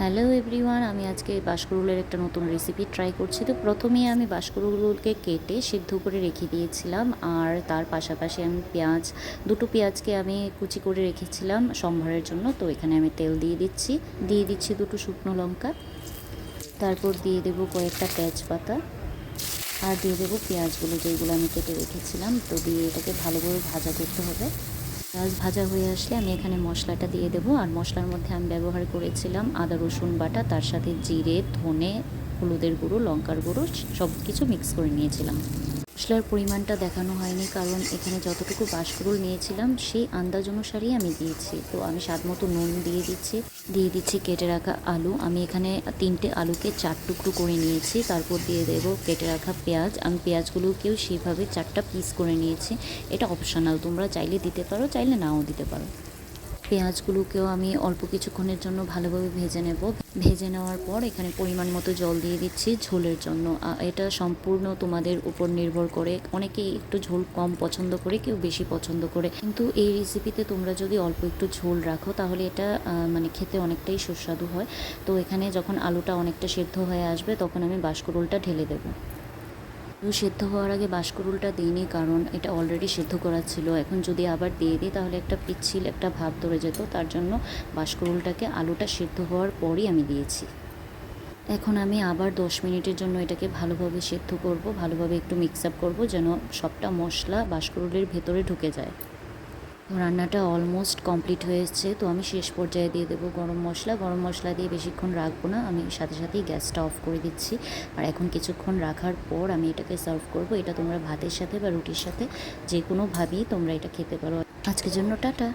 Hello everyone, আমি আজকে বাঁশকুড়ুলের একটা নতুন রেসিপি ট্রাই করছি। তো প্রথমেই আমি বাঁশকুড়ুলকে কেটে সিদ্ধ করে রেখে দিয়েছিলাম, আর তার পাশাপাশি আমি দুটো পেঁয়াজকে আমি কুচি করে রেখেছিলাম সম্ভারের জন্য। তো এখানে আমি তেল দিয়ে দিচ্ছি দুটো শুকনো লঙ্কা, তারপর দিয়ে দেবো কয়েকটা তেজপাতা, আর দিয়ে দেবো পেঁয়াজগুলো যেগুলো আমি কেটে রেখেছিলাম। তো দিয়ে এটাকে ভালোভাবে ভাজা করতে হবে। পেঁয়াজ ভাজা হয়ে আসলে আমি এখানে মশলাটা দিয়ে দেবো। আর মশলার মধ্যে আমি ব্যবহার করেছিলাম আদা রসুন বাটা, তার সাথে জিরে, ধনে, হলুদের গুঁড়ো, লঙ্কার গুঁড়ো, সব কিছু মিক্স করে নিয়েছিলাম। মশলার পরিমাণটা দেখানো হয়নি, কারণ এখানে যতটুকু বাঁশকুড়ুল নিয়েছিলাম সেই আন্দাজ অনুসারেই আমি দিয়েছি। তো আমি স্বাদ মতো নুন দিয়ে দিচ্ছি কেটে রাখা আলু। আমি এখানে 3টে আলুকে 4 টুকরো করে নিয়েছি। তারপর দিয়ে দেবো কেটে রাখা পেঁয়াজ। আমি পেঁয়াজগুলোকেও সেইভাবে 4টা পিস করে নিয়েছি। এটা অপশনাল, তোমরা চাইলে দিতে পারো, চাইলে নাও দিতে পারো। পেঁয়াজগুলোকেও আমি অল্প কিছুক্ষণের জন্য ভালোভাবে ভেজে নেব। ভেজে নেওয়ার পর এখানে পরিমাণ মতো জল দিয়ে দিচ্ছি ঝোলের জন্য। এটা সম্পূর্ণ তোমাদের উপর নির্ভর করে। অনেকেই একটু ঝোল কম পছন্দ করে, কেউ বেশি পছন্দ করে, কিন্তু এই রেসিপিতে তোমরা যদি অল্প একটু ঝোল রাখো তাহলে এটা মানে খেতে অনেকটাই সুস্বাদু হয়। তো এখানে যখন আলুটা অনেকটা সেদ্ধ হয়ে আসবে তখন আমি বাঁশকুড়ুলটা ঢেলে দেবো। সেদ্ধ হওয়ার আগে বাঁশকুড়ুলটা দিইনি, কারণ এটা অলরেডি সেদ্ধ করা ছিল। এখন যদি আবার দিয়ে দিই তাহলে একটা পিচ্ছিল একটা ভাব ধরে যেত, তার জন্য বাঁশকুড়ুলটাকে আলুটা সেদ্ধ হওয়ার পরই আমি দিয়েছি। এখন আমি আবার 10 মিনিটের জন্য এটাকে ভালোভাবে সেদ্ধ করব, ভালোভাবে একটু মিক্স আপ করবো যেন সবটা মশলা বাঁশকুড়ুলের ভেতরে ঢুকে যায়। রান্নাটা অলমোস্ট কমপ্লিট হয়ে এসছে। তো আমি শেষ পর্যায়ে দিয়ে দেবো গরম মশলা। গরম মশলা দিয়ে বেশিক্ষণ রাখবো না, আমি সাথে সাথেই গ্যাসটা অফ করে দিচ্ছি। আর এখন কিছুক্ষণ রাখার পর আমি এটাকে সার্ভ করব। এটা তোমরা ভাতের সাথে বা রুটির সাথে যে কোনোভাবেই তোমরা এটা খেতে পারো। আজকের জন্য টাটা।